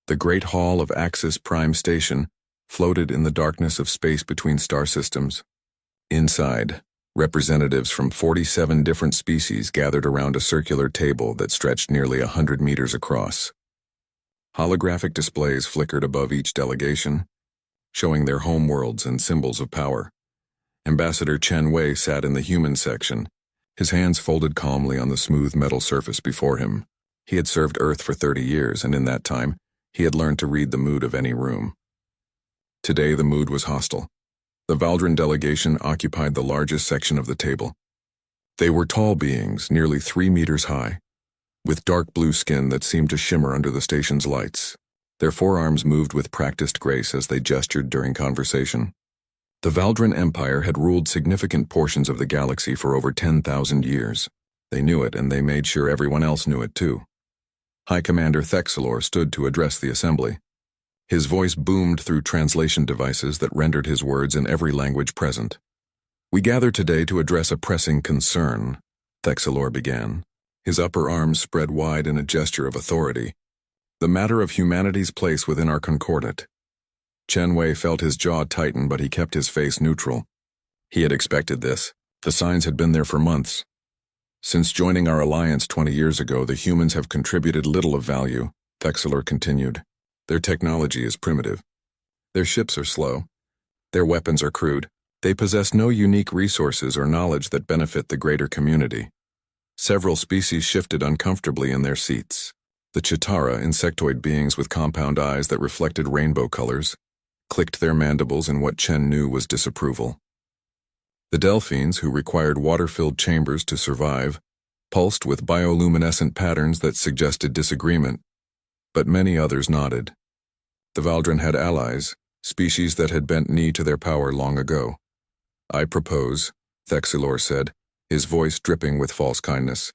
The great hall of Axis Prime Station floated in the darkness of space between star systems. Inside, representatives from 47 different species gathered around a circular table that stretched nearly 100 meters across. Holographic displays flickered above each delegation, showing their homeworlds and symbols of power. Ambassador Chen Wei sat in the human section, his hands folded calmly on the smooth metal surface before him. He had served Earth for 30 years, and in that time, he had learned to read the mood of any room. Today, the mood was hostile. The Valdrin delegation occupied the largest section of the table. They were tall beings, nearly 3 meters high, with dark blue skin that seemed to shimmer under the station's lights. Their forearms moved with practiced grace as they gestured during conversation. The Valdrin Empire had ruled significant portions of the galaxy for over 10,000 years. They knew it, and they made sure everyone else knew it too. High Commander Thexilor stood to address the assembly. His voice boomed through translation devices that rendered his words in every language present. "We gather today to address a pressing concern," Thexilor began, his upper arms spread wide in a gesture of authority. "The matter of humanity's place within our concordat." Chen Wei felt his jaw tighten, but he kept his face neutral. He had expected this. The signs had been there for months. "Since joining our alliance 20 years ago, the humans have contributed little of value," Thexilor continued. "Their technology is primitive. Their ships are slow. Their weapons are crude. They possess no unique resources or knowledge that benefit the greater community." Several species shifted uncomfortably in their seats. The Chitara, insectoid beings with compound eyes that reflected rainbow colors, clicked their mandibles in what Chen knew was disapproval. The Delphines, who required water-filled chambers to survive, pulsed with bioluminescent patterns that suggested disagreement, but many others nodded. The Valdrin had allies, species that had bent knee to their power long ago. "I propose," Thexilor said, his voice dripping with false kindness,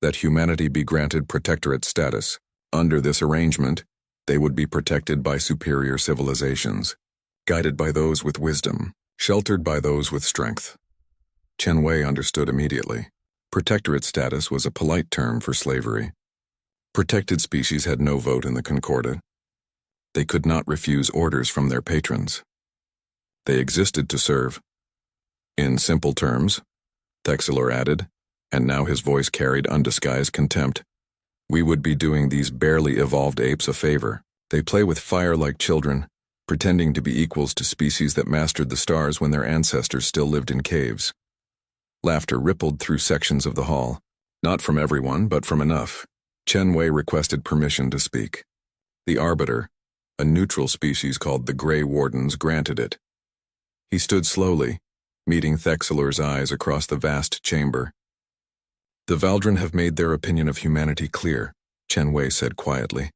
"that humanity be granted protectorate status. Under this arrangement, they would be protected by superior civilizations, guided by those with wisdom, sheltered by those with strength." Chen Wei understood immediately. Protectorate status was a polite term for slavery. Protected species had no vote in the Concordat. They could not refuse orders from their patrons. They existed to serve. In simple terms, Thexilor added, and now his voice carried undisguised contempt, "we would be doing these barely evolved apes a favor. They play with fire like children, pretending to be equals to species that mastered the stars when their ancestors still lived in caves." Laughter rippled through sections of the hall. Not from everyone, but from enough. Chen Wei requested permission to speak. The Arbiter, a neutral species called the Grey Wardens, granted it. He stood slowly, meeting Thexilor's eyes across the vast chamber. "The Valdrin have made their opinion of humanity clear," Chen Wei said quietly.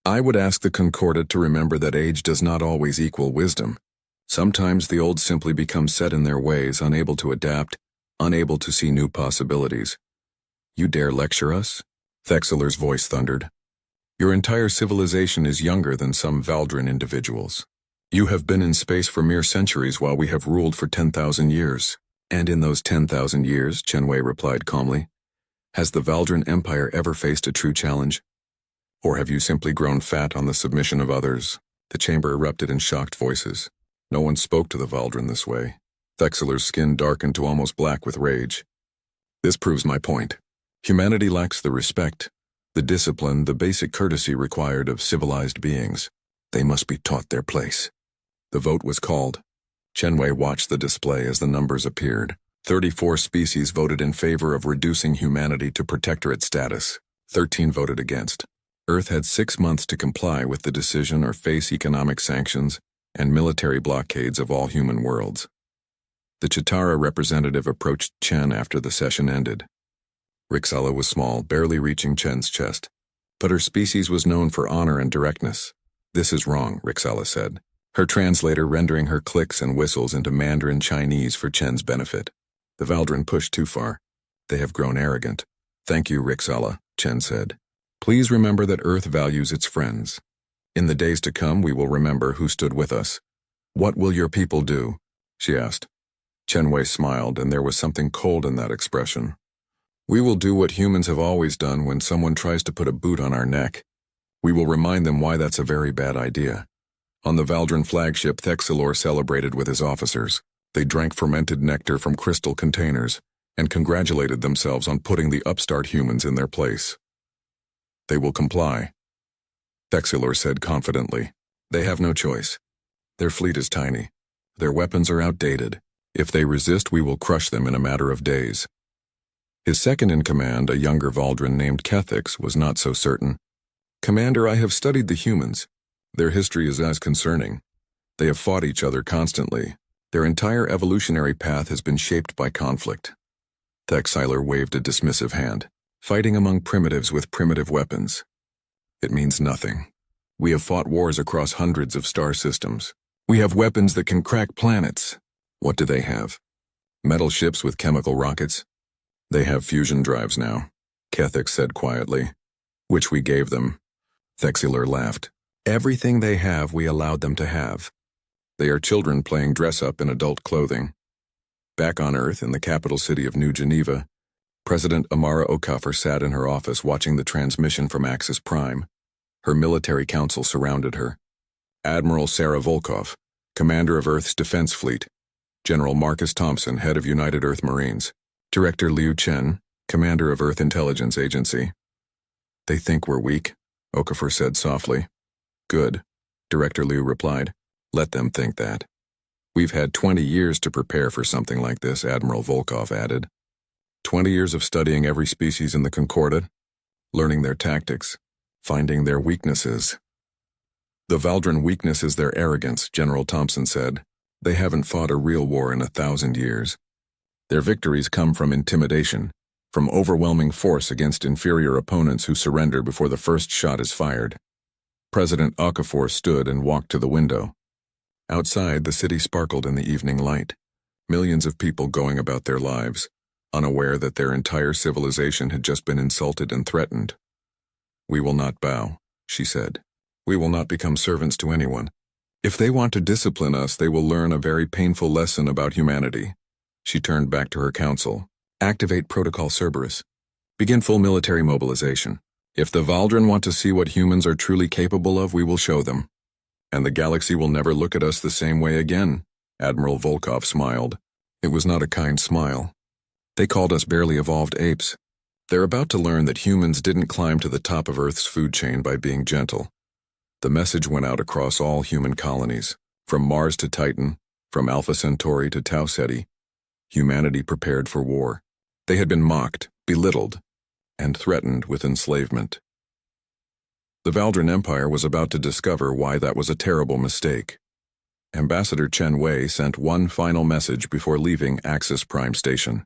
"I would ask the Concordat to remember that age does not always equal wisdom. Sometimes the old simply become set in their ways, unable to adapt, unable to see new possibilities." "You dare lecture us?" Thexilor's voice thundered. "Your entire civilization is younger than some Valdrin individuals. You have been in space for mere centuries while we have ruled for 10,000 years. And in those 10,000 years," Chen Wei replied calmly, "has the Valdrin Empire ever faced a true challenge? Or have you simply grown fat on the submission of others?" The chamber erupted in shocked voices. No one spoke to the Valdrin this way. Thexilor's skin darkened to almost black with rage. "This proves my point. Humanity lacks the respect, the discipline, the basic courtesy required of civilized beings. They must be taught their place." The vote was called. Chen Wei watched the display as the numbers appeared. 34 species voted in favor of reducing humanity to protectorate status. 13 voted against. Earth had 6 months to comply with the decision or face economic sanctions and military blockades of all human worlds. The Chitara representative approached Chen after the session ended. Rixella was small, barely reaching Chen's chest, but her species was known for honor and directness. "This is wrong," Rixella said, her translator rendering her clicks and whistles into Mandarin Chinese for Chen's benefit. "The Valdrin pushed too far. They have grown arrogant." "Thank you, Rixella," Chen said. "Please remember that Earth values its friends. In the days to come, we will remember who stood with us." "What will your people do?" she asked. Chen Wei smiled, and there was something cold in that expression. "We will do what humans have always done when someone tries to put a boot on our neck. We will remind them why that's a very bad idea. On the Valdran flagship, Thexilor celebrated with his officers. They drank fermented nectar from crystal containers and congratulated themselves on putting the upstart humans in their place. They will comply, Thexilor said confidently. They have no choice. Their fleet is tiny. Their weapons are outdated. If they resist, we will crush them in a matter of days. His second-in-command, a younger Valdran named Kethix, was not so certain. Commander, I have studied the humans. Their history is as concerning. They have fought each other constantly. Their entire evolutionary path has been shaped by conflict. Thexilor waved a dismissive hand. Fighting among primitives with primitive weapons. It means nothing. We have fought wars across hundreds of star systems. We have weapons that can crack planets. What do they have? Metal ships with chemical rockets? They have fusion drives now, Kethix said quietly. Which we gave them. Thexilor laughed. Everything they have, we allowed them to have. They are children playing dress-up in adult clothing. Back on Earth, in the capital city of New Geneva, President Amara Okafor sat in her office watching the transmission from Axis Prime. Her military council surrounded her. Admiral Sarah Volkov, commander of Earth's Defense Fleet. General Marcus Thompson, head of United Earth Marines. Director Liu Chen, commander of Earth Intelligence Agency. They think we're weak, Okafor said softly. Good, Director Liu replied. Let them think that. We've had 20 years to prepare for something like this, Admiral Volkov added. 20 years of studying every species in the Concordat, learning their tactics, finding their weaknesses. The Valdran weakness is their arrogance, General Thompson said. They haven't fought a real war in 1,000 years. Their victories come from intimidation, from overwhelming force against inferior opponents who surrender before the first shot is fired. President Okafor stood and walked to the window. Outside, the city sparkled in the evening light. Millions of people going about their lives, unaware that their entire civilization had just been insulted and threatened. We will not bow, she said. We will not become servants to anyone. If they want to discipline us, they will learn a very painful lesson about humanity. She turned back to her council. Activate Protocol Cerberus. Begin full military mobilization. If the Valdran want to see what humans are truly capable of, we will show them. And the galaxy will never look at us the same way again, Admiral Volkov smiled. It was not a kind smile. They called us barely evolved apes. They're about to learn that humans didn't climb to the top of Earth's food chain by being gentle. The message went out across all human colonies, from Mars to Titan, from Alpha Centauri to Tau Ceti. Humanity prepared for war. They had been mocked, belittled, and threatened with enslavement. The Valdran Empire was about to discover why that was a terrible mistake. Ambassador Chen Wei sent one final message before leaving Axis Prime Station.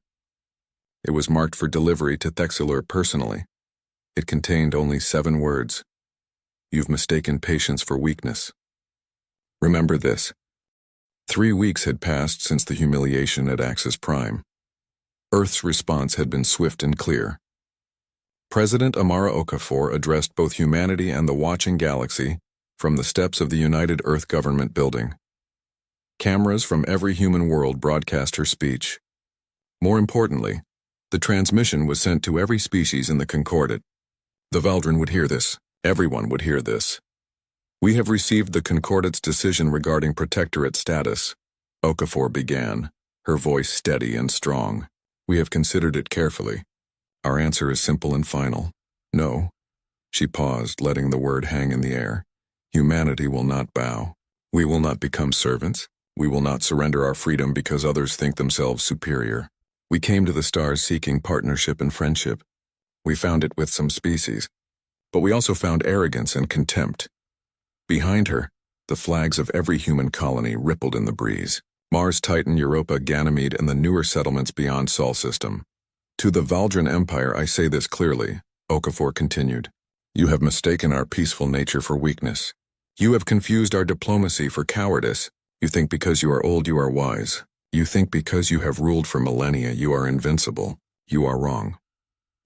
It was marked for delivery to Thexilor personally. It contained only 7 words. You've mistaken patience for weakness. Remember this. 3 weeks had passed since the humiliation at Axis Prime. Earth's response had been swift and clear. President Amara Okafor addressed both humanity and the watching galaxy from the steps of the United Earth Government building. Cameras from every human world broadcast her speech. More importantly, the transmission was sent to every species in the Concordat. The Valdran would hear this. Everyone would hear this. We have received the Concordat's decision regarding protectorate status. Okafor began, her voice steady and strong. We have considered it carefully. Our answer is simple and final. No. She paused, letting the word hang in the air. Humanity will not bow. We will not become servants. We will not surrender our freedom because others think themselves superior. We came to the stars seeking partnership and friendship. We found it with some species. But we also found arrogance and contempt. Behind her, the flags of every human colony rippled in the breeze. Mars, Titan, Europa, Ganymede, and the newer settlements beyond Sol system. To the Valdran Empire I say this clearly, Okafor continued. You have mistaken our peaceful nature for weakness. You have confused our diplomacy for cowardice. You think because you are old you are wise. You think because you have ruled for millennia you are invincible. You are wrong.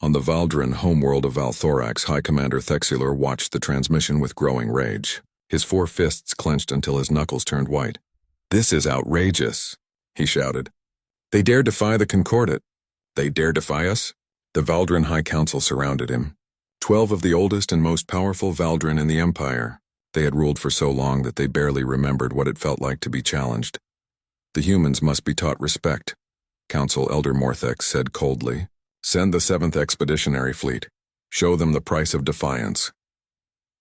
On the Valdran homeworld of Valthorax, High Commander Thexilor watched the transmission with growing rage. His 4 fists clenched until his knuckles turned white. This is outrageous, he shouted. They dare defy the Concordat. They dare defy us? The Valdran High Council surrounded him. 12 of the oldest and most powerful Valdrin in the Empire. They had ruled for so long that they barely remembered what it felt like to be challenged. The humans must be taught respect, Council Elder Morthex said coldly. Send the 7th Expeditionary Fleet. Show them the price of defiance.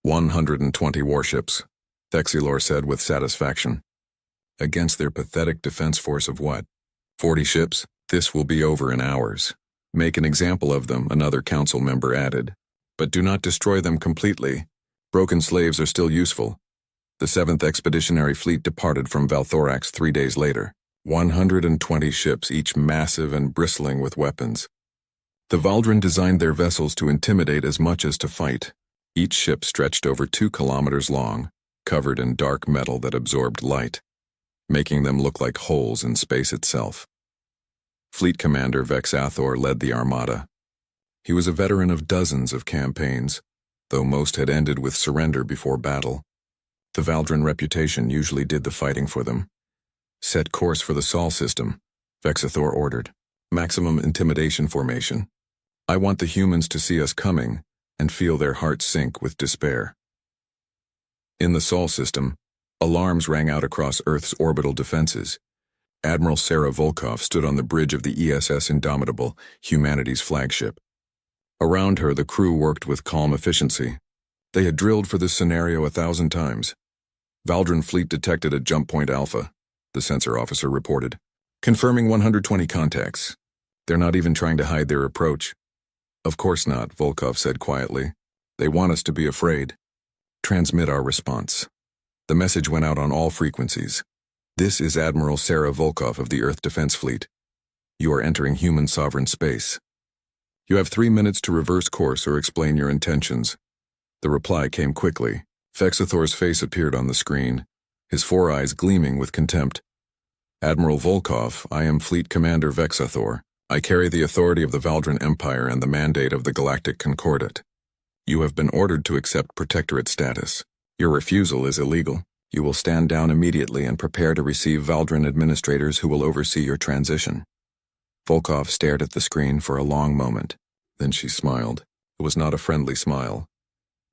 120 warships, Thexilor said with satisfaction. Against their pathetic defense force of what? 40 ships? This will be over in hours. Make an example of them, another council member added. But do not destroy them completely. Broken slaves are still useful. The 7th Expeditionary Fleet departed from Valthorax 3 days later. 120 ships, each massive and bristling with weapons. The Valdrin designed their vessels to intimidate as much as to fight. Each ship stretched over 2 kilometers long, covered in dark metal that absorbed light, making them look like holes in space itself. Fleet Commander Vexathor led the armada. He was a veteran of dozens of campaigns, though most had ended with surrender before battle. The Valdrin reputation usually did the fighting for them. Set course for the Sol system, Vexathor ordered. Maximum intimidation formation. I want the humans to see us coming and feel their hearts sink with despair. In the Sol system, alarms rang out across Earth's orbital defenses. Admiral Sarah Volkov stood on the bridge of the ESS Indomitable, humanity's flagship. Around her, the crew worked with calm efficiency. They had drilled for this scenario 1,000 times. Valdrin fleet detected at Jump Point Alpha, the sensor officer reported. Confirming 120 contacts. They're not even trying to hide their approach. Of course not, Volkov said quietly. They want us to be afraid. Transmit our response. The message went out on all frequencies. This is Admiral Sarah Volkov of the Earth Defense Fleet. You are entering human sovereign space. You have 3 minutes to reverse course or explain your intentions. The reply came quickly. Vexathor's face appeared on the screen, his 4 eyes gleaming with contempt. Admiral Volkov, I am Fleet Commander Vexathor. I carry the authority of the Valdrin Empire and the mandate of the Galactic Concordat. You have been ordered to accept Protectorate status. Your refusal is illegal. You will stand down immediately and prepare to receive Valdrin administrators who will oversee your transition. Volkov stared at the screen for a long moment. Then she smiled. It was not a friendly smile.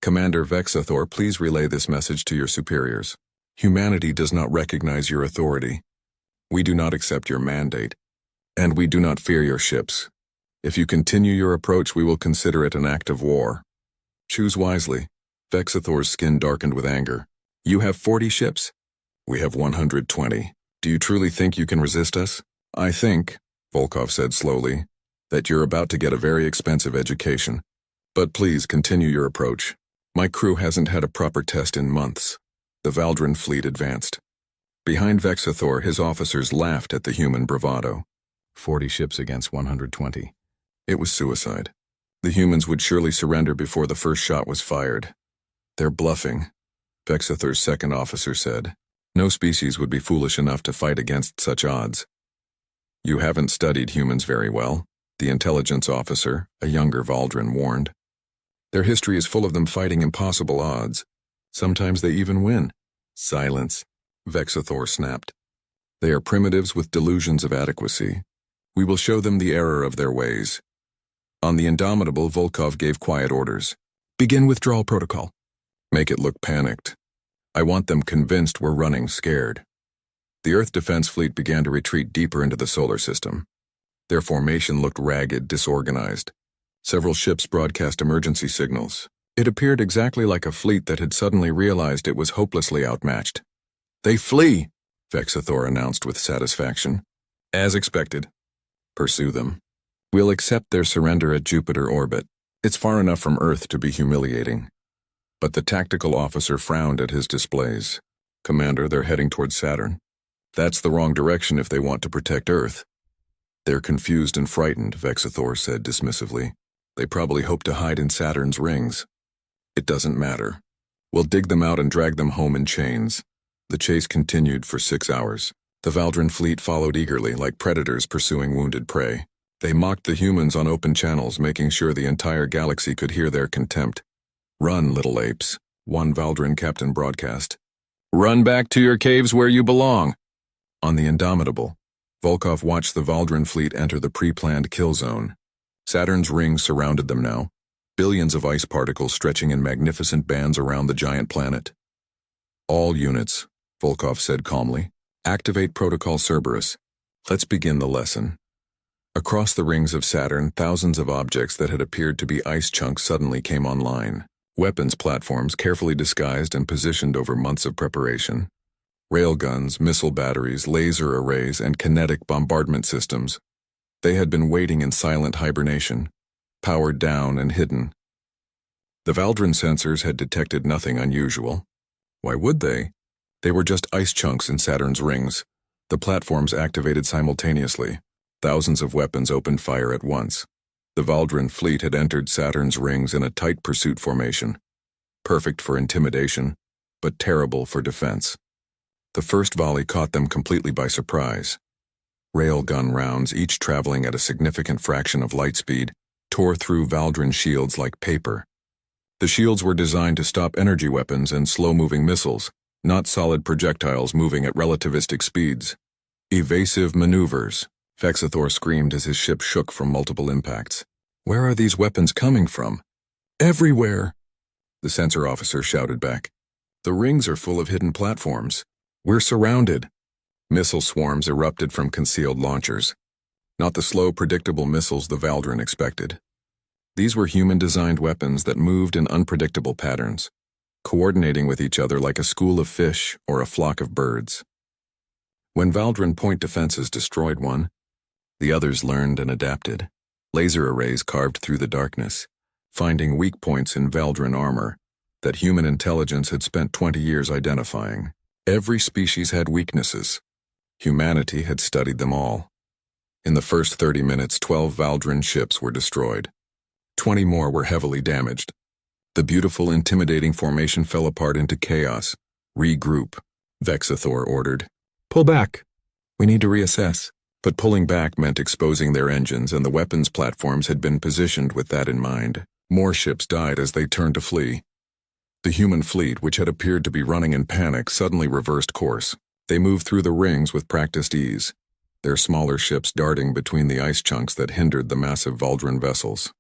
Commander Vexathor, please relay this message to your superiors. Humanity does not recognize your authority. We do not accept your mandate. And we do not fear your ships. If you continue your approach, we will consider it an act of war. Choose wisely. Vexathor's skin darkened with anger. You have 40 ships? We have 120. Do you truly think you can resist us? I think, Volkov said slowly, that you're about to get a very expensive education. But please continue your approach. My crew hasn't had a proper test in months. The Valdrin fleet advanced. Behind Vexathor, his officers laughed at the human bravado. 40 ships against 120. It was suicide. The humans would surely surrender before the first shot was fired. They're bluffing, Vexathor's second officer said. No species would be foolish enough to fight against such odds. You haven't studied humans very well, the intelligence officer, a younger Valdrin, warned. Their history is full of them fighting impossible odds. Sometimes they even win. Silence, Vexathor snapped. They are primitives with delusions of adequacy. We will show them the error of their ways. On the Indomitable, Volkov gave quiet orders. Begin withdrawal protocol. Make it look panicked. I want them convinced we're running scared. The Earth Defense Fleet began to retreat deeper into the solar system. Their formation looked ragged, disorganized. Several ships broadcast emergency signals. It appeared exactly like a fleet that had suddenly realized it was hopelessly outmatched. They flee, Vexathor announced with satisfaction. As expected. Pursue them. We'll accept their surrender at Jupiter orbit. It's far enough from Earth to be humiliating. But the tactical officer frowned at his displays. Commander, they're heading towards Saturn. That's the wrong direction if they want to protect Earth. They're confused and frightened, Vexathor said dismissively. They probably hope to hide in Saturn's rings. It doesn't matter. We'll dig them out and drag them home in chains. The chase continued for 6 hours. The Valdrin fleet followed eagerly, like predators pursuing wounded prey. They mocked the humans on open channels, making sure the entire galaxy could hear their contempt. Run, little apes, one Valdrin captain broadcast. Run back to your caves where you belong. On the Indomitable, Volkov watched the Valdrin fleet enter the pre-planned kill zone. Saturn's rings surrounded them now. billions of ice particles stretching in magnificent bands around the giant planet. All units, Volkov said calmly. Activate Protocol Cerberus. Let's begin the lesson. Across the rings of Saturn, thousands of objects that had appeared to be ice chunks suddenly came online. Weapons platforms carefully disguised and positioned over months of preparation. Railguns, missile batteries, laser arrays, and kinetic bombardment systems. They had been waiting in silent hibernation, powered down and hidden. The Valdrin sensors had detected nothing unusual. Why would they? They were just ice chunks in Saturn's rings. The platforms activated simultaneously. Thousands of weapons opened fire at once. The Valdrin fleet had entered Saturn's rings in a tight pursuit formation. Perfect for intimidation, but terrible for defense. The first volley caught them completely by surprise. Railgun rounds, each traveling at a significant fraction of light speed, tore through Valdrin shields like paper. The shields were designed to stop energy weapons and slow-moving missiles, not solid projectiles moving at relativistic speeds. Evasive maneuvers, Vexathor screamed as his ship shook from multiple impacts. Where are these weapons coming from? Everywhere, the sensor officer shouted back. The rings are full of hidden platforms. We're surrounded. Missile swarms erupted from concealed launchers. Not the slow, predictable missiles the Valdrin expected. These were human-designed weapons that moved in unpredictable patterns, coordinating with each other like a school of fish or a flock of birds. When Valdrin point defenses destroyed one, the others learned and adapted. Laser arrays carved through the darkness, finding weak points in Valdrin armor that human intelligence had spent 20 years identifying. Every species had weaknesses. Humanity had studied them all. In the first 30 minutes, 12 Valdrin ships were destroyed. 20 more were heavily damaged. The beautiful, intimidating formation fell apart into chaos. Regroup, Vexathor ordered. Pull back. We need to reassess. But pulling back meant exposing their engines, and the weapons platforms had been positioned with that in mind. More ships died as they turned to flee. The human fleet, which had appeared to be running in panic, suddenly reversed course. They moved through the rings with practiced ease, their smaller ships darting between the ice chunks that hindered the massive Valdrin vessels.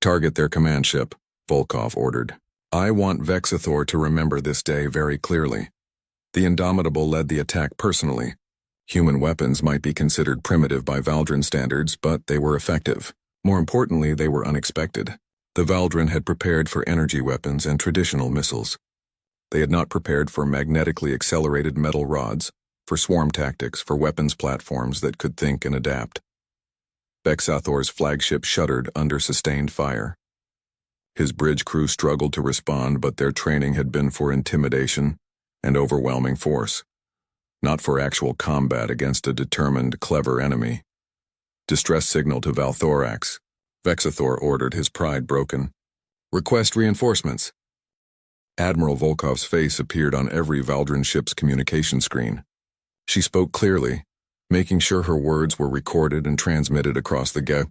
Target their command ship, Volkov ordered. I want Vexathor to remember this day very clearly. The Indomitable led the attack personally. Human weapons might be considered primitive by Valdrin standards, but they were effective. More importantly, they were unexpected. The Valdrin had prepared for energy weapons and traditional missiles. They had not prepared for magnetically accelerated metal rods, for swarm tactics, for weapons platforms that could think and adapt. Vexathor's flagship shuddered under sustained fire. His bridge crew struggled to respond, but their training had been for intimidation and overwhelming force, not for actual combat against a determined, clever enemy. Distress signal to Valthorax. Vexathor ordered, his pride broken. Request reinforcements. Admiral Volkov's face appeared on every Valdrin ship's communication screen. She spoke clearly, making sure her words were recorded and transmitted across the galaxy.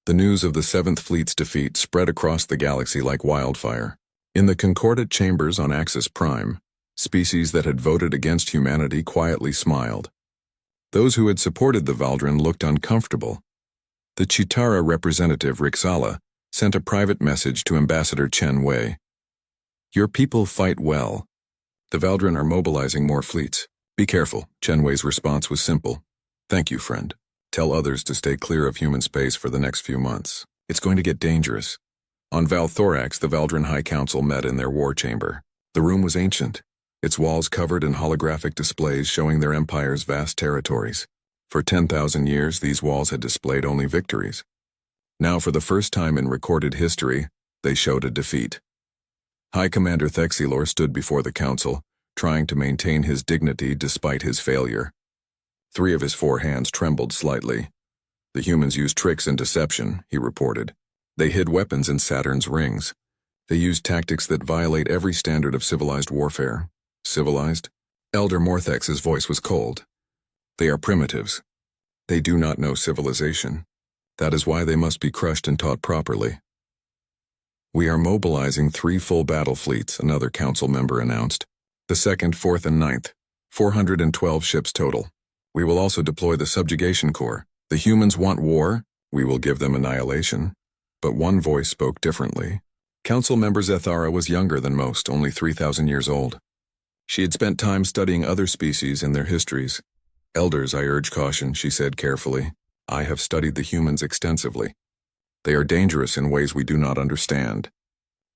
The news of the 7th Fleet's defeat spread across the galaxy like wildfire. In the concordant chambers on Axis Prime, species that had voted against humanity quietly smiled. Those who had supported the Valdrin looked uncomfortable. The Chitara representative Rixala sent a private message to Ambassador Chen Wei. Your people fight well. The Valdrin are mobilizing more fleets. Be careful. Chen Wei's response was simple. Thank you, friend. Tell others to stay clear of human space for the next few months. It's going to get dangerous. On Valthorax, the Valdrin High Council met in their war chamber. The room was ancient, its walls covered in holographic displays showing their empire's vast territories. For 10,000 years, these walls had displayed only victories. Now, for the first time in recorded history, they showed a defeat. High Commander Thexilor stood before the council, trying to maintain his dignity despite his failure. 3 of his 4 hands trembled slightly. The humans used tricks and deception, he reported. They hid weapons in Saturn's rings. They used tactics that violate every standard of civilized warfare. Civilized? Elder Morthex's voice was cold. They are primitives. They do not know civilization. That is why they must be crushed and taught properly. We are mobilizing 3 full battle fleets, another council member announced. The 2nd, 4th, and 9th. 412 ships total. We will also deploy the subjugation corps. The humans want war. We will give them annihilation. But one voice spoke differently. Council member Zethara was younger than most, only 3,000 years old. She had spent time studying other species and their histories. Elders, I urge caution, she said carefully. I have studied the humans extensively. They are dangerous in ways we do not understand.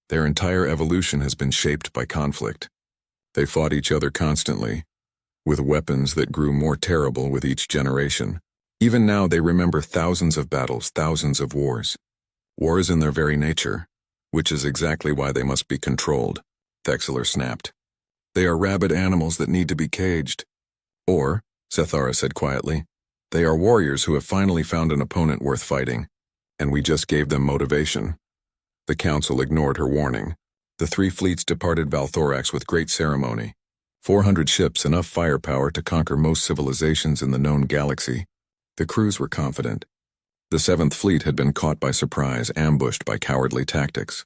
Their entire evolution has been shaped by conflict. They fought each other constantly, with weapons that grew more terrible with each generation. Even now they remember thousands of battles, thousands of wars. War is in their very nature, which is exactly why they must be controlled, Thexler snapped. They are rabid animals that need to be caged. Or, Zethara said quietly, they are warriors who have finally found an opponent worth fighting, and we just gave them motivation. The council ignored her warning. The 3 fleets departed Valthorax with great ceremony. 400 ships, enough firepower to conquer most civilizations in the known galaxy. The crews were confident. The 7th Fleet had been caught by surprise, ambushed by cowardly tactics.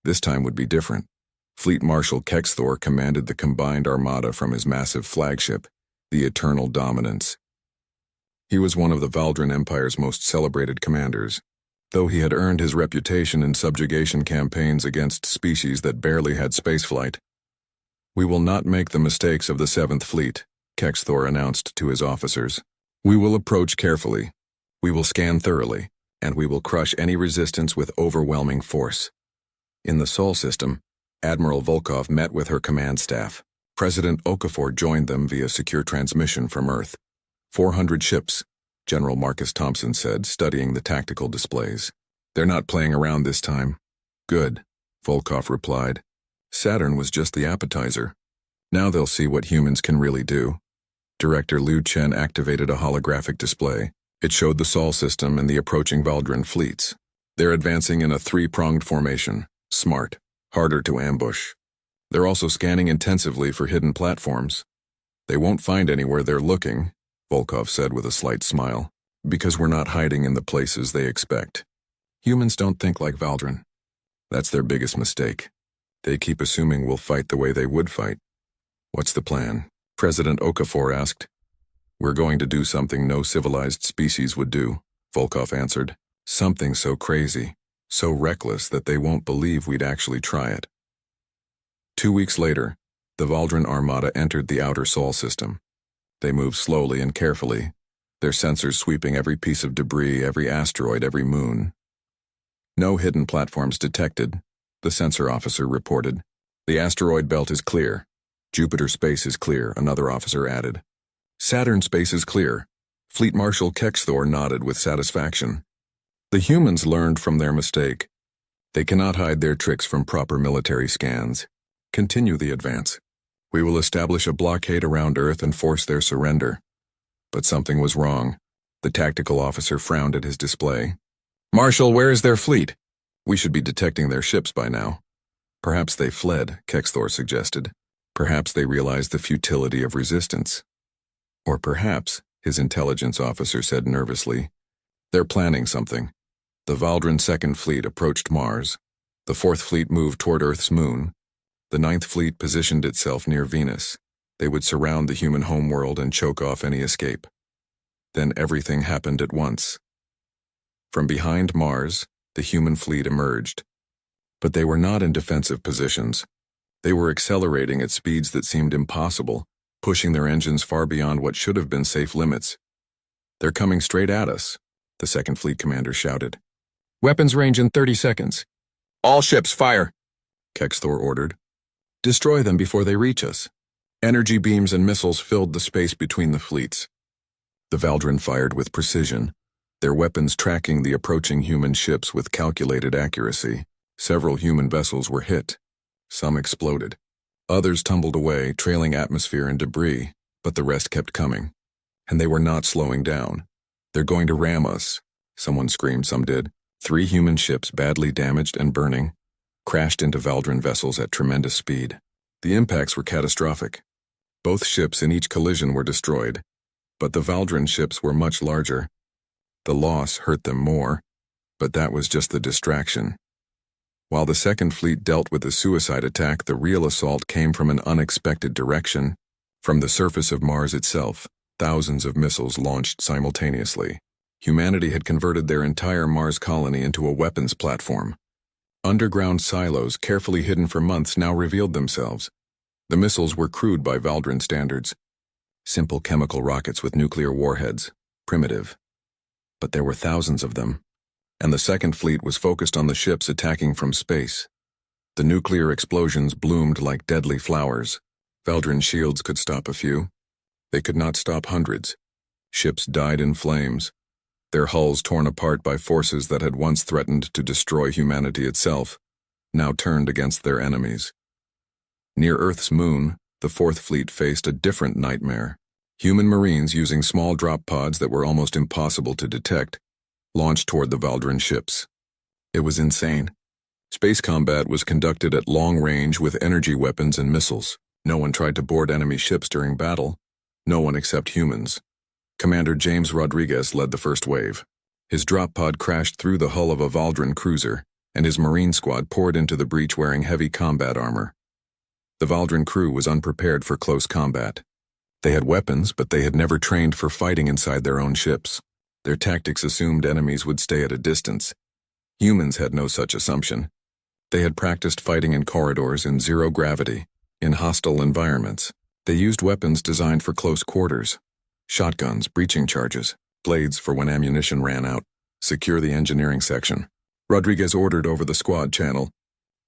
This time would be different. Fleet Marshal Kexthor commanded the combined armada from his massive flagship, the Eternal Dominance. He was one of the Valdran Empire's most celebrated commanders, though he had earned his reputation in subjugation campaigns against species that barely had spaceflight. We will not make the mistakes of the 7th Fleet, Kexthor announced to his officers. We will approach carefully. We will scan thoroughly, and we will crush any resistance with overwhelming force. In the Sol system, Admiral Volkov met with her command staff. President Okafor joined them via secure transmission from Earth. 400 ships, General Marcus Thompson said, studying the tactical displays. They're not playing around this time. Good, Volkov replied. Saturn was just the appetizer. Now they'll see what humans can really do. Director Liu Chen activated a holographic display. It showed the Sol system and the approaching Valdran fleets. They're advancing in a 3-pronged formation. Smart. Harder to ambush. They're also scanning intensively for hidden platforms. They won't find anywhere they're looking, Volkov said with a slight smile, because we're not hiding in the places they expect. Humans don't think like Valdran. That's their biggest mistake. They keep assuming we'll fight the way they would fight. What's the plan? President Okafor asked. We're going to do something no civilized species would do, Volkov answered. Something so crazy, so reckless that they won't believe we'd actually try it. 2 weeks later, the Valdran Armada entered the outer Sol system. They moved slowly and carefully, their sensors sweeping every piece of debris, every asteroid, every moon. No hidden platforms detected, the sensor officer reported. The asteroid belt is clear. Jupiter space is clear, another officer added. Saturn space is clear. Fleet Marshal Kexthor nodded with satisfaction. The humans learned from their mistake. They cannot hide their tricks from proper military scans. Continue the advance. We will establish a blockade around Earth and force their surrender. But something was wrong. The tactical officer frowned at his display. Marshal, where is their fleet? We should be detecting their ships by now. Perhaps they fled, Kexthor suggested. Perhaps they realized the futility of resistance. Or perhaps, his intelligence officer said nervously, they're planning something. The Valdran 2nd Fleet approached Mars. The 4th Fleet moved toward Earth's moon. The 9th Fleet positioned itself near Venus. They would surround the human homeworld and choke off any escape. Then everything happened at once. From behind Mars, the human fleet emerged. But they were not in defensive positions. They were accelerating at speeds that seemed impossible, pushing their engines far beyond what should have been safe limits. They're coming straight at us, the 2nd Fleet commander shouted. Weapons range in 30 seconds. All ships fire, Kexthor ordered. Destroy them before they reach us. Energy beams and missiles filled the space between the fleets. The Valdran fired with precision, their weapons tracking the approaching human ships with calculated accuracy. Several human vessels were hit. Some exploded. Others tumbled away, trailing atmosphere and debris, but the rest kept coming. And they were not slowing down. They're going to ram us, someone screamed, some did. 3 human ships, badly damaged and burning, crashed into Valdran vessels at tremendous speed. The impacts were catastrophic. Both ships in each collision were destroyed, but the Valdran ships were much larger. The loss hurt them more, but that was just the distraction. While the 2nd Fleet dealt with the suicide attack, the real assault came from an unexpected direction. From the surface of Mars itself, thousands of missiles launched simultaneously. Humanity had converted their entire Mars colony into a weapons platform. Underground silos, carefully hidden for months, now revealed themselves. The missiles were crude by Valdran standards. Simple chemical rockets with nuclear warheads. Primitive. But there were thousands of them. And the Second Fleet was focused on the ships attacking from space. The nuclear explosions bloomed like deadly flowers. Valdran shields could stop a few. They could not stop hundreds. Ships died in flames, their hulls torn apart by forces that had once threatened to destroy humanity itself, now turned against their enemies. Near Earth's moon, the Fourth Fleet faced a different nightmare. Human Marines, using small drop pods that were almost impossible to detect, launched toward the Valdran ships. It was insane. Space combat was conducted at long range with energy weapons and missiles. No one tried to board enemy ships during battle. No one except humans. Commander James Rodriguez led the first wave. His drop pod crashed through the hull of a Valdran cruiser, and his Marine squad poured into the breach wearing heavy combat armor. The Valdran crew was unprepared for close combat. They had weapons, but they had never trained for fighting inside their own ships. Their tactics assumed enemies would stay at a distance. Humans had no such assumption. They had practiced fighting in corridors in zero gravity, in hostile environments. They used weapons designed for close quarters. Shotguns, breaching charges, blades for when ammunition ran out. Secure the engineering section. Rodriguez ordered over the squad channel.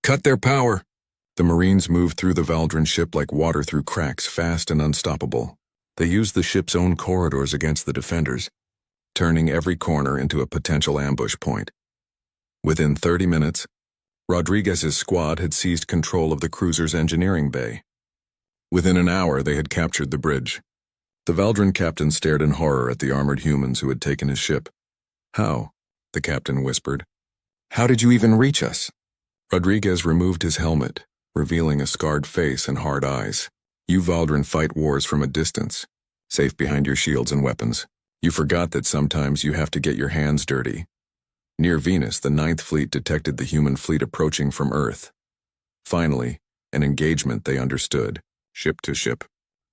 Cut their power! The Marines moved through the Valdran ship like water through cracks, fast and unstoppable. They used the ship's own corridors against the defenders, turning every corner into a potential ambush point. Within 30 minutes, Rodriguez's squad had seized control of the cruiser's engineering bay. Within an hour, they had captured the bridge. The Valdran captain stared in horror at the armored humans who had taken his ship. How? The captain whispered. How did you even reach us? Rodriguez removed his helmet, revealing a scarred face and hard eyes. You Valdran fight wars from a distance, safe behind your shields and weapons. You forgot that sometimes you have to get your hands dirty. Near Venus, the Ninth Fleet detected the human fleet approaching from Earth. Finally, an engagement they understood. Ship to ship.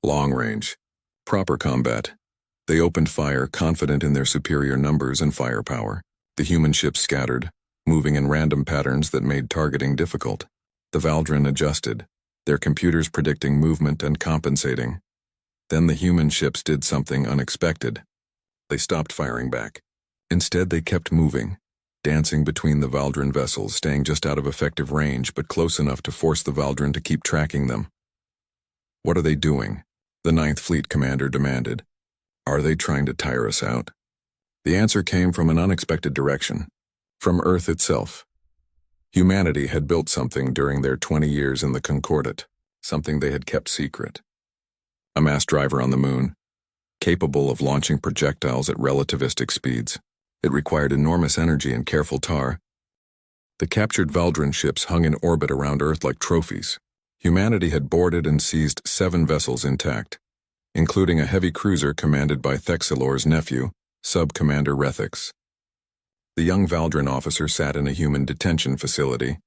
Long range. Proper combat. They opened fire, confident in their superior numbers and firepower. The human ships scattered, moving in random patterns that made targeting difficult. The Valdran adjusted, their computers predicting movement and compensating. Then the human ships did something unexpected. They stopped firing back. Instead, they kept moving, dancing between the Valdran vessels, staying just out of effective range but close enough to force the Valdran to keep tracking them. What are they doing? The Ninth Fleet commander demanded. Are they trying to tire us out? The answer came from an unexpected direction. From Earth itself. Humanity had built something during their 20 years in the Concordat, something they had kept secret. A mass driver on the moon, capable of launching projectiles at relativistic speeds. It required enormous energy and careful tar. The captured Valdran ships hung in orbit around Earth like trophies. Humanity had boarded and seized 7 vessels intact, including a heavy cruiser commanded by Thexilor's nephew, Sub-Commander Rethix. The young Valdran officer sat in a human detention facility,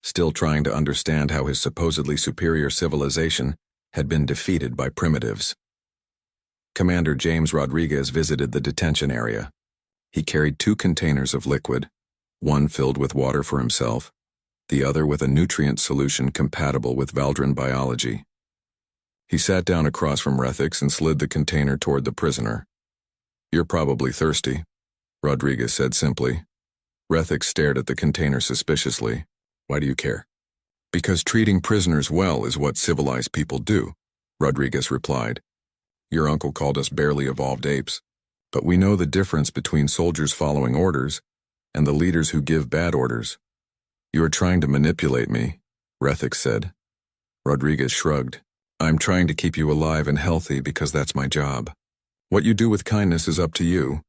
still trying to understand how his supposedly superior civilization had been defeated by primitives. Commander James Rodriguez visited the detention area. He carried 2 containers of liquid, one filled with water for himself, the other with a nutrient solution compatible with Valdran biology. He sat down across from Rethix and slid the container toward the prisoner. You're probably thirsty, Rodriguez said simply. Rethix stared at the container suspiciously. Why do you care? Because treating prisoners well is what civilized people do, Rodriguez replied. Your uncle called us barely evolved apes, but we know the difference between soldiers following orders and the leaders who give bad orders. You are trying to manipulate me, Rethix said. Rodriguez shrugged. I'm trying to keep you alive and healthy because that's my job. What you do with kindness is up to you.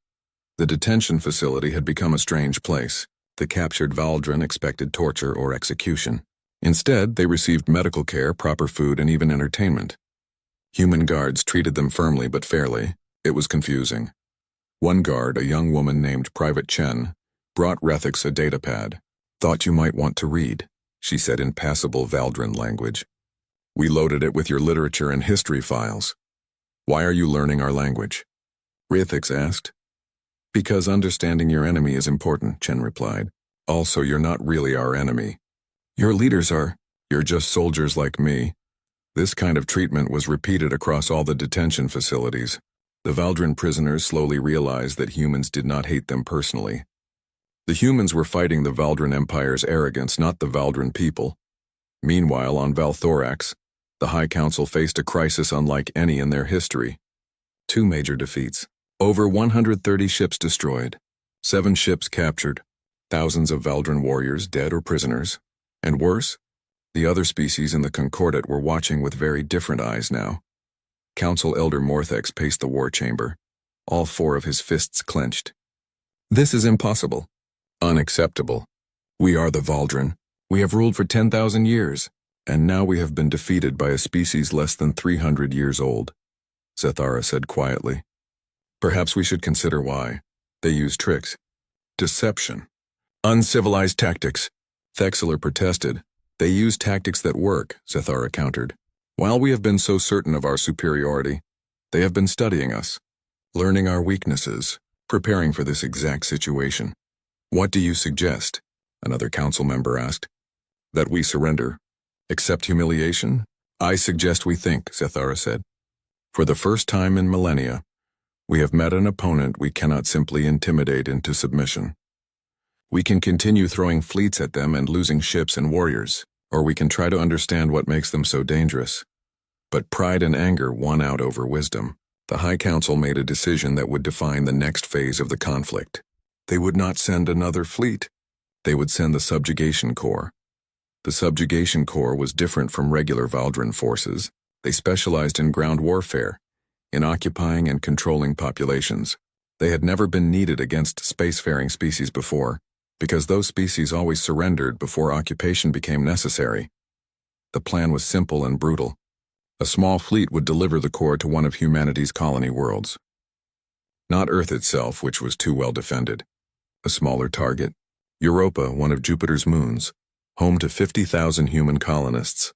The detention facility had become a strange place. The captured Valdran expected torture or execution. Instead, they received medical care, proper food, and even entertainment. Human guards treated them firmly but fairly. It was confusing. One guard, a young woman named Private Chen, brought Rethix a datapad. Thought you might want to read, she said in passable Valdran language. We loaded it with your literature and history files. Why are you learning our language? Rethix asked. Because understanding your enemy is important, Chen replied. Also, you're not really our enemy. Your leaders are. You're just soldiers like me. This kind of treatment was repeated across all the detention facilities. The Valdrin prisoners slowly realized that humans did not hate them personally. The humans were fighting the Valdrin Empire's arrogance, not the Valdrin people. Meanwhile, on Valthorax, the High Council faced a crisis unlike any in their history. 2 major defeats. Over 130 ships destroyed. 7 ships captured. Thousands of Valdrin warriors dead or prisoners. And worse, the other species in the Concordat were watching with very different eyes now. Council Elder Morthex paced the war chamber, all 4 of his fists clenched. This is impossible. Unacceptable. We are the Valdrin. We have ruled for 10,000 years, and now we have been defeated by a species less than 300 years old, Zethara said quietly. Perhaps we should consider why. They use tricks. Deception. Uncivilized tactics. Thexler protested. They use tactics that work, Zethara countered. While we have been so certain of our superiority, they have been studying us, learning our weaknesses, preparing for this exact situation. What do you suggest? Another council member asked. That we surrender. Accept humiliation? I suggest we think, Zethara said. For the first time in millennia, we have met an opponent we cannot simply intimidate into submission. We can continue throwing fleets at them and losing ships and warriors, or we can try to understand what makes them so dangerous. But pride and anger won out over wisdom. The High Council made a decision that would define the next phase of the conflict. They would not send another fleet. They would send the Subjugation Corps. The Subjugation Corps was different from regular Valdrin forces. They specialized in ground warfare, in occupying and controlling populations. They had never been needed against spacefaring species before, because those species always surrendered before occupation became necessary. The plan was simple and brutal. A small fleet would deliver the Corps to one of humanity's colony worlds. Not Earth itself, which was too well defended. A smaller target. Europa, one of Jupiter's moons, home to 50,000 human colonists.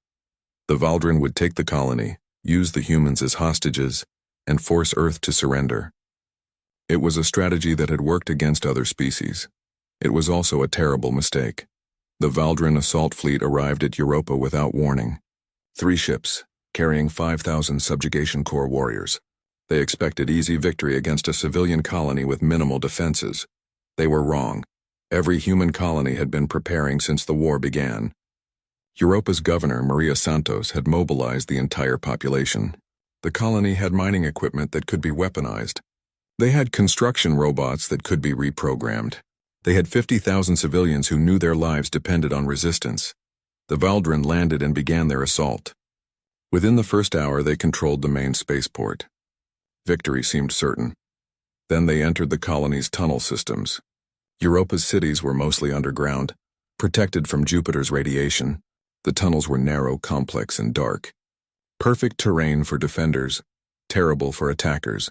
The Valdrin would take the colony, use the humans as hostages, and force Earth to surrender. It was a strategy that had worked against other species. It was also a terrible mistake. The Valdrin assault fleet arrived at Europa without warning. 3 ships, carrying 5,000 Subjugation Corps warriors. They expected easy victory against a civilian colony with minimal defenses. They were wrong. Every human colony had been preparing since the war began. Europa's governor, Maria Santos, had mobilized the entire population. The colony had mining equipment that could be weaponized. They had construction robots that could be reprogrammed. They had 50,000 civilians who knew their lives depended on resistance. The Valdrin landed and began their assault. Within the first hour, they controlled the main spaceport. Victory seemed certain. Then they entered the colony's tunnel systems. Europa's cities were mostly underground, protected from Jupiter's radiation. The tunnels were narrow, complex, and dark. Perfect terrain for defenders, terrible for attackers.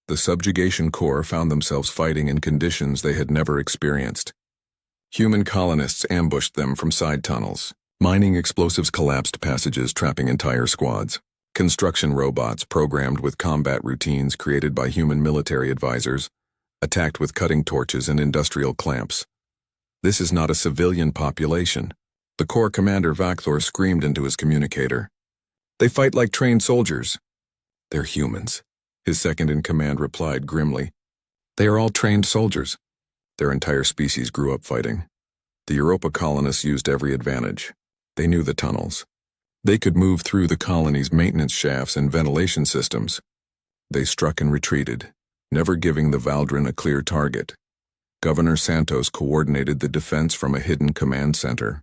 The Subjugation Corps found themselves fighting in conditions they had never experienced. Human colonists ambushed them from side tunnels. Mining explosives collapsed passages, trapping entire squads. Construction robots programmed with combat routines created by human military advisors attacked with cutting torches and industrial clamps. This is not a civilian population. The Corps commander Vakthor screamed into his communicator. They fight like trained soldiers. They're humans. His second-in-command replied grimly. They are all trained soldiers. Their entire species grew up fighting. The Europa colonists used every advantage. They knew the tunnels. They could move through the colony's maintenance shafts and ventilation systems. They struck and retreated, never giving the Valdrin a clear target. Governor Santos coordinated the defense from a hidden command center.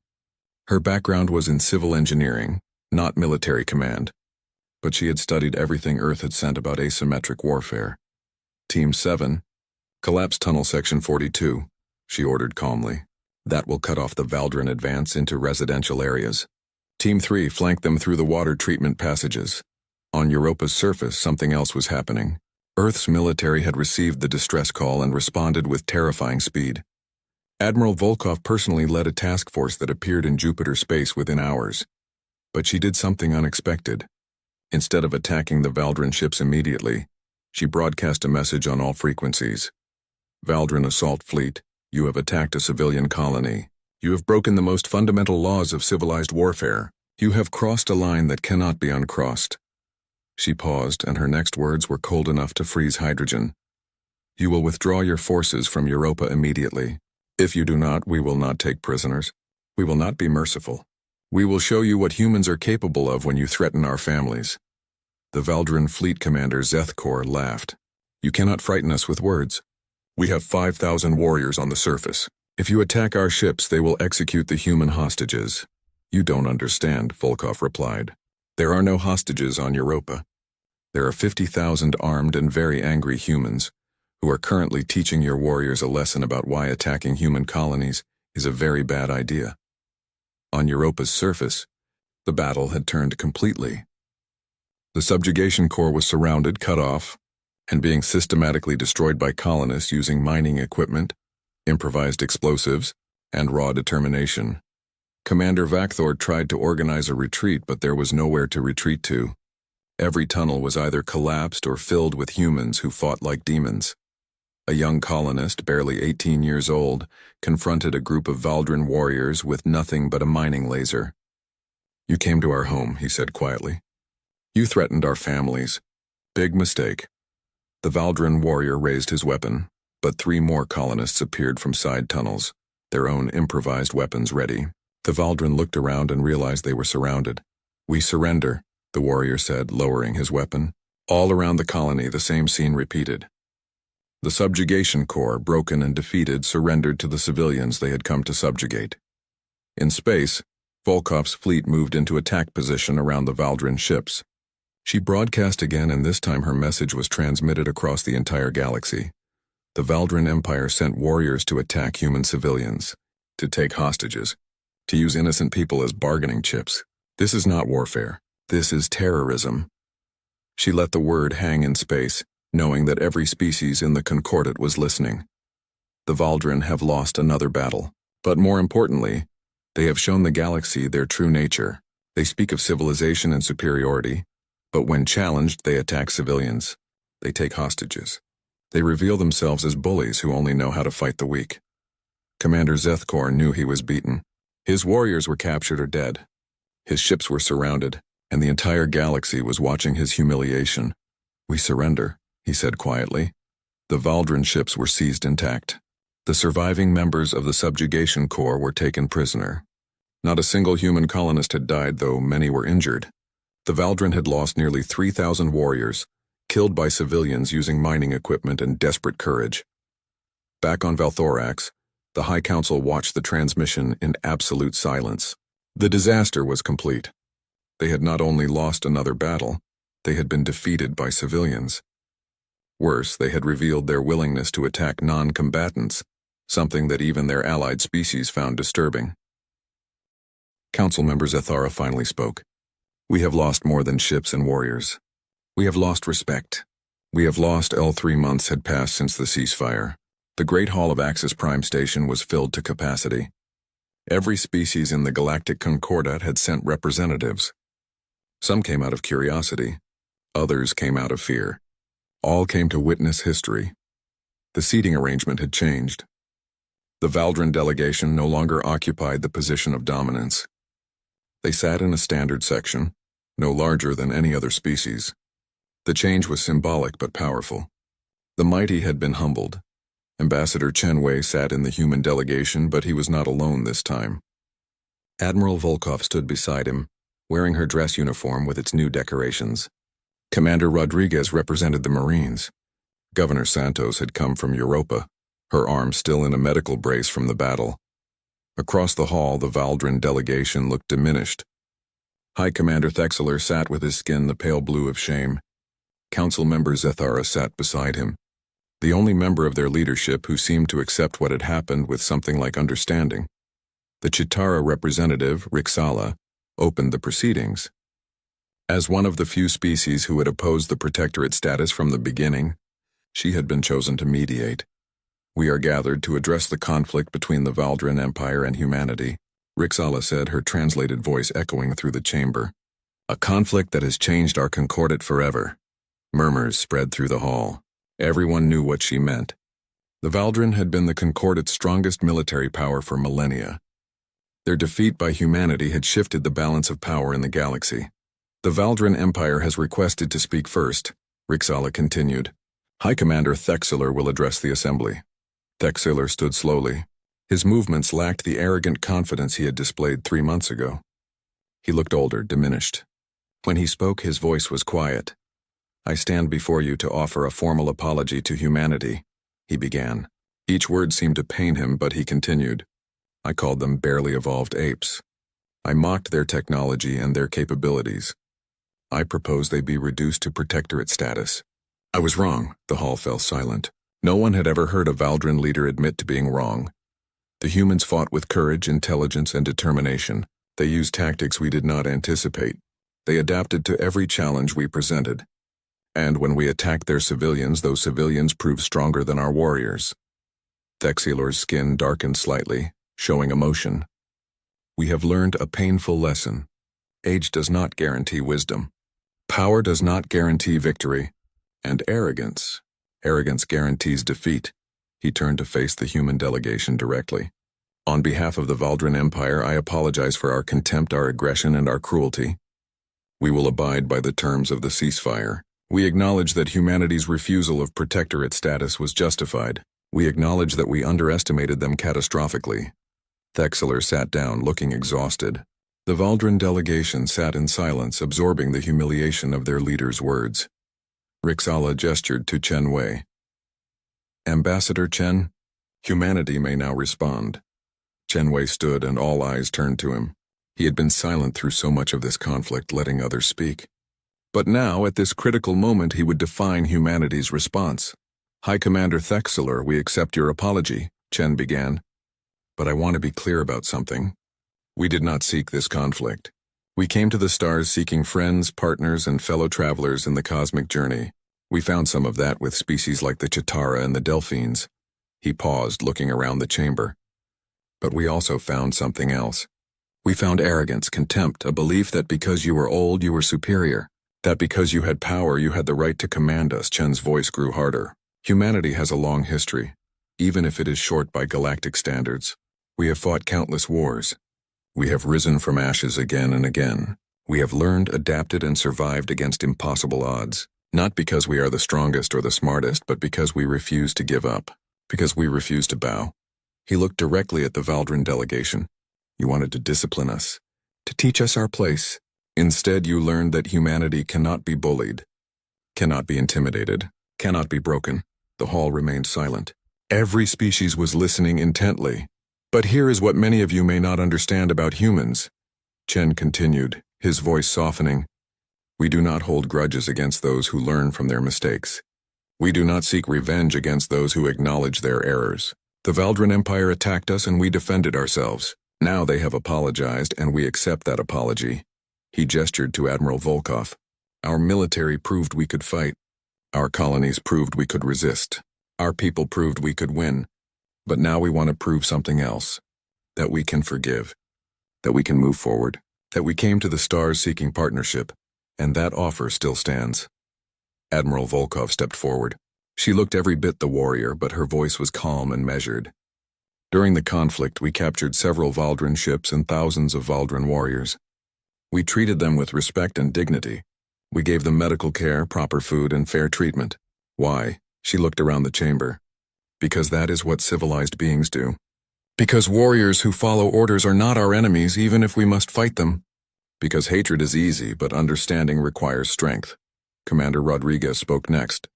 Her background was in civil engineering, not military command, but she had studied everything Earth had sent about asymmetric warfare. Team 7, collapse tunnel section 42, she ordered calmly. That will cut off the Valdrin advance into residential areas. Team 3, flank them through the water treatment passages. On Europa's surface, something else was happening. Earth's military had received the distress call and responded with terrifying speed. Admiral Volkov personally led a task force that appeared in Jupiter space within hours. But she did something unexpected. Instead of attacking the Valdrin ships immediately, she broadcast a message on all frequencies. Valdrin Assault Fleet, you have attacked a civilian colony. You have broken the most fundamental laws of civilized warfare. You have crossed a line that cannot be uncrossed." She paused, and her next words were cold enough to freeze hydrogen. "You will withdraw your forces from Europa immediately. If you do not, we will not take prisoners. We will not be merciful. We will show you what humans are capable of when you threaten our families." The Valdrin Fleet Commander Zethkor laughed. "You cannot frighten us with words. We have 5,000 warriors on the surface. If you attack our ships, they will execute the human hostages." "You don't understand," Volkov replied. "There are no hostages on Europa. There are 50,000 armed and very angry humans who are currently teaching your warriors a lesson about why attacking human colonies is a very bad idea." On Europa's surface, the battle had turned completely. The subjugation core was surrounded, cut off, and being systematically destroyed by colonists using mining equipment, improvised explosives, and raw determination. Commander Vakthor tried to organize a retreat, but there was nowhere to retreat to. Every tunnel was either collapsed or filled with humans who fought like demons. A young colonist, barely 18 years old, confronted a group of Valdrin warriors with nothing but a mining laser. "You came to our home," he said quietly. "You threatened our families. Big mistake." The Valdrin warrior raised his weapon, but 3 more colonists appeared from side tunnels, their own improvised weapons ready. The Valdrin looked around and realized they were surrounded. "We surrender," the warrior said, lowering his weapon. All around the colony, the same scene repeated. The subjugation corps, broken and defeated, surrendered to the civilians they had come to subjugate. In space, Volkov's fleet moved into attack position around the Valdrin ships. She broadcast again, and this time her message was transmitted across the entire galaxy. The Valdrin Empire sent warriors to attack human civilians, to take hostages, to use innocent people as bargaining chips. This is not warfare. This is terrorism. She let the word hang in space, knowing that every species in the Concordat was listening. The Valdrin have lost another battle, but more importantly, they have shown the galaxy their true nature. They speak of civilization and superiority, but when challenged, they attack civilians. They take hostages. They reveal themselves as bullies who only know how to fight the weak. Commander Zethkor knew he was beaten. His warriors were captured or dead. His ships were surrounded, and the entire galaxy was watching his humiliation. "We surrender," he said quietly. The Valdrin ships were seized intact. The surviving members of the subjugation corps were taken prisoner. Not a single human colonist had died, though many were injured. The Valdrin had lost nearly 3,000 warriors, killed by civilians using mining equipment and desperate courage. Back on Valthorax, the High Council watched the transmission in absolute silence. The disaster was complete. They had not only lost another battle, they had been defeated by civilians. Worse, they had revealed their willingness to attack non-combatants, something that even their allied species found disturbing. Council member Zethara finally spoke. "We have lost more than ships and warriors. We have lost respect. We have lost. 3 months had passed since the ceasefire. The Great Hall of Axis Prime Station was filled to capacity. Every species in the Galactic Concordat had sent representatives. Some came out of curiosity. Others came out of fear. All came to witness history. The seating arrangement had changed. The Valdrin delegation no longer occupied the position of dominance. They sat in a standard section, no larger than any other species. The change was symbolic but powerful. The mighty had been humbled. Ambassador Chenwei sat in the human delegation, but he was not alone this time. Admiral Volkov stood beside him, wearing her dress uniform with its new decorations. Commander Rodriguez represented the Marines. Governor Santos had come from Europa, her arm still in a medical brace from the battle. Across the hall, the Valdrin delegation looked diminished. High Commander Thexler sat with his skin the pale blue of shame. Council member Zethara sat beside him, the only member of their leadership who seemed to accept what had happened with something like understanding. The Chitara representative, Rixala, opened the proceedings. As one of the few species who had opposed the protectorate status from the beginning, she had been chosen to mediate. "We are gathered to address the conflict between the Valdrin Empire and humanity," Rixala said, her translated voice echoing through the chamber. "A conflict that has changed our Concordat forever." Murmurs spread through the hall. Everyone knew what she meant. The Valdrin had been the Concordate's strongest military power for millennia. Their defeat by humanity had shifted the balance of power in the galaxy. The Valdrin Empire has requested to speak first, Rixala continued. High Commander Thexler will address the assembly. Thexler stood slowly. His movements lacked the arrogant confidence he had displayed 3 months ago. He looked older, diminished. When he spoke, his voice was quiet. I stand before you to offer a formal apology to humanity, he began. Each word seemed to pain him, but he continued. I called them barely evolved apes. I mocked their technology and their capabilities. I proposed they be reduced to protectorate status. I was wrong. The hall fell silent. No one had ever heard a Valdrin leader admit to being wrong. The humans fought with courage, intelligence, and determination. They used tactics we did not anticipate. They adapted to every challenge we presented. And when we attacked their civilians, those civilians proved stronger than our warriors. Thexelor's skin darkened slightly, showing emotion. We have learned a painful lesson. Age does not guarantee wisdom. Power does not guarantee victory. And arrogance guarantees defeat. He turned to face the human delegation directly. On behalf of the Valdrin Empire, I apologize for our contempt, our aggression, and our cruelty. We will abide by the terms of the ceasefire. We acknowledge that humanity's refusal of protectorate status was justified. We acknowledge that we underestimated them catastrophically. Thexler sat down, looking exhausted. The Valdrin delegation sat in silence, absorbing the humiliation of their leader's words. Rixala gestured to Chen Wei. Ambassador Chen, humanity may now respond. Chen Wei stood and all eyes turned to him. He had been silent through so much of this conflict, letting others speak. But now, at this critical moment, he would define humanity's response. High Commander Thexler, we accept your apology, Chen began. But I want to be clear about something. We did not seek this conflict. We came to the stars seeking friends, partners, and fellow travelers in the cosmic journey. We found some of that with species like the Chitara and the Delphines. He paused, looking around the chamber. But we also found something else. We found arrogance, contempt, a belief that because you were old, you were superior. That because you had power, you had the right to command us. Chen's voice grew harder. Humanity has a long history, even if it is short by galactic standards. We have fought countless wars. We have risen from ashes again and again. We have learned, adapted, and survived against impossible odds. Not because we are the strongest or the smartest, but because we refuse to give up. Because we refuse to bow. He looked directly at the Valdrin delegation. You wanted to discipline us, to teach us our place. Instead, you learned that humanity cannot be bullied, cannot be intimidated, cannot be broken. The hall remained silent. Every species was listening intently. But here is what many of you may not understand about humans. Chen continued, his voice softening. We do not hold grudges against those who learn from their mistakes. We do not seek revenge against those who acknowledge their errors. The Valdrin Empire attacked us and we defended ourselves. Now they have apologized and we accept that apology. He gestured to Admiral Volkov. Our military proved we could fight. Our colonies proved we could resist. Our people proved we could win. But now we want to prove something else. That we can forgive. That we can move forward. That we came to the stars seeking partnership. And that offer still stands. Admiral Volkov stepped forward. She looked every bit the warrior, but her voice was calm and measured. During the conflict, we captured several Valdrin ships and thousands of Valdrin warriors. We treated them with respect and dignity. We gave them medical care, proper food, and fair treatment. Why? She looked around the chamber. Because that is what civilized beings do. Because warriors who follow orders are not our enemies, even if we must fight them. Because hatred is easy, but understanding requires strength. Commander Rodriguez spoke next.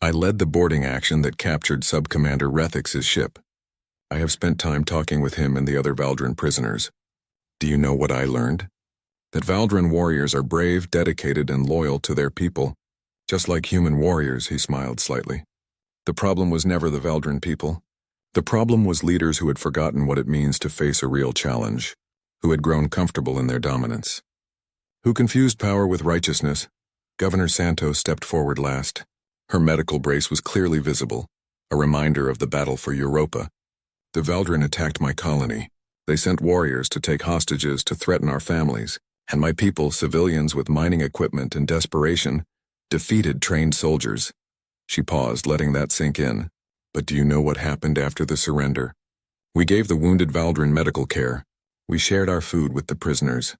I led the boarding action that captured Sub-Commander Rethix's ship. I have spent time talking with him and the other Valdrin prisoners. Do you know what I learned? That Valdrin warriors are brave, dedicated, and loyal to their people. Just like human warriors, he smiled slightly. The problem was never the Valdrin people. The problem was leaders who had forgotten what it means to face a real challenge, who had grown comfortable in their dominance. Who confused power with righteousness. Governor Santos stepped forward last. Her medical brace was clearly visible, a reminder of the battle for Europa. The Valdrin attacked my colony. They sent warriors to take hostages to threaten our families, and my people, civilians with mining equipment and desperation, defeated trained soldiers. She paused, letting that sink in. But do you know what happened after the surrender? We gave the wounded Valdrin medical care. We shared our food with the prisoners.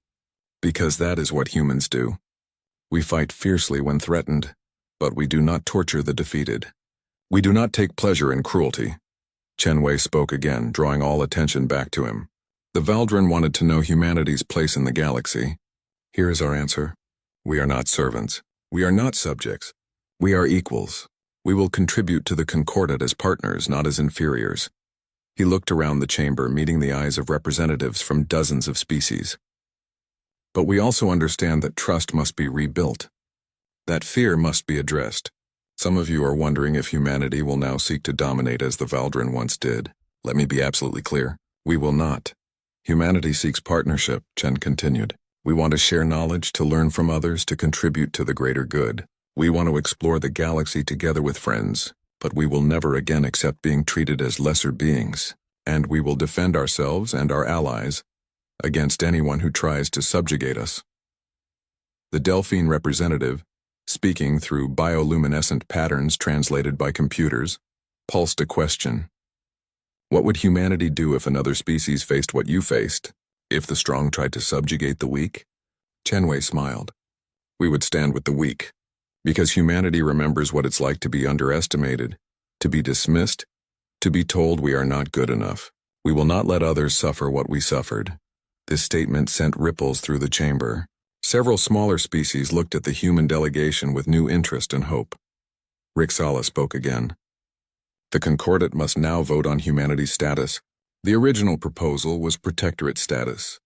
Because that is what humans do. We fight fiercely when threatened, but we do not torture the defeated. We do not take pleasure in cruelty. Chen Wei spoke again, drawing all attention back to him. The Valdrin wanted to know humanity's place in the galaxy. Here is our answer. We are not servants. We are not subjects. We are equals. We will contribute to the Concordat as partners, not as inferiors. He looked around the chamber, meeting the eyes of representatives from dozens of species. But we also understand that trust must be rebuilt. That fear must be addressed. Some of you are wondering if humanity will now seek to dominate as the Valdrin once did. Let me be absolutely clear. We will not. Humanity seeks partnership, Chen continued. We want to share knowledge, to learn from others, to contribute to the greater good. We want to explore the galaxy together with friends, but we will never again accept being treated as lesser beings, and we will defend ourselves and our allies against anyone who tries to subjugate us. The Delphine representative, speaking through bioluminescent patterns translated by computers, pulsed a question. What would humanity do if another species faced what you faced? If the strong tried to subjugate the weak? Chen Wei smiled. We would stand with the weak, because humanity remembers what it's like to be underestimated, to be dismissed, to be told we are not good enough. We will not let others suffer what we suffered. This statement sent ripples through the chamber. Several smaller species looked at the human delegation with new interest and hope. Rixala spoke again. The Concordat must now vote on humanity's status. The original proposal was protectorate status.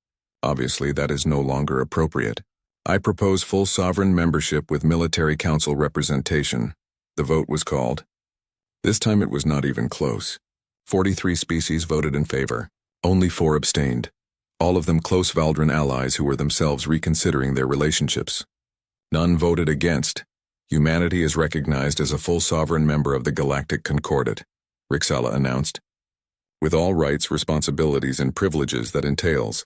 Obviously, that is no longer appropriate. I propose full sovereign membership with military council representation. The vote was called. This time it was not even close. 43 species voted in favor. Only 4 abstained. All of them close Valdrin allies who were themselves reconsidering their relationships. None voted against. Humanity is recognized as a full sovereign member of the Galactic Concordat, Rixala announced, with all rights, responsibilities, and privileges that entails.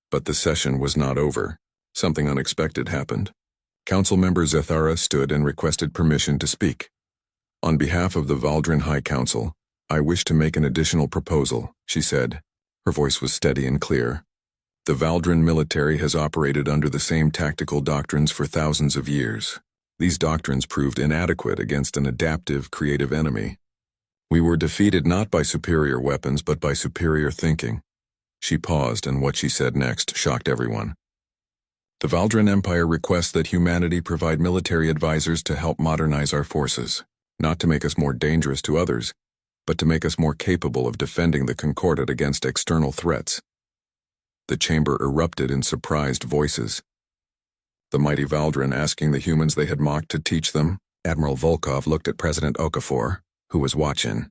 But the session was not over. Something unexpected happened. Council member Zethara stood and requested permission to speak. On behalf of the Valdrin High Council, I wish to make an additional proposal, she said. Her voice was steady and clear. The Valdrin military has operated under the same tactical doctrines for thousands of years. These doctrines proved inadequate against an adaptive, creative enemy. We were defeated not by superior weapons, but by superior thinking. She paused, and what she said next shocked everyone. The Valdrin Empire requests that humanity provide military advisors to help modernize our forces, not to make us more dangerous to others, but to make us more capable of defending the Concordat against external threats. The chamber erupted in surprised voices. The mighty Valdrin asking the humans they had mocked to teach them? Admiral Volkov looked at President Okafor, who was watching.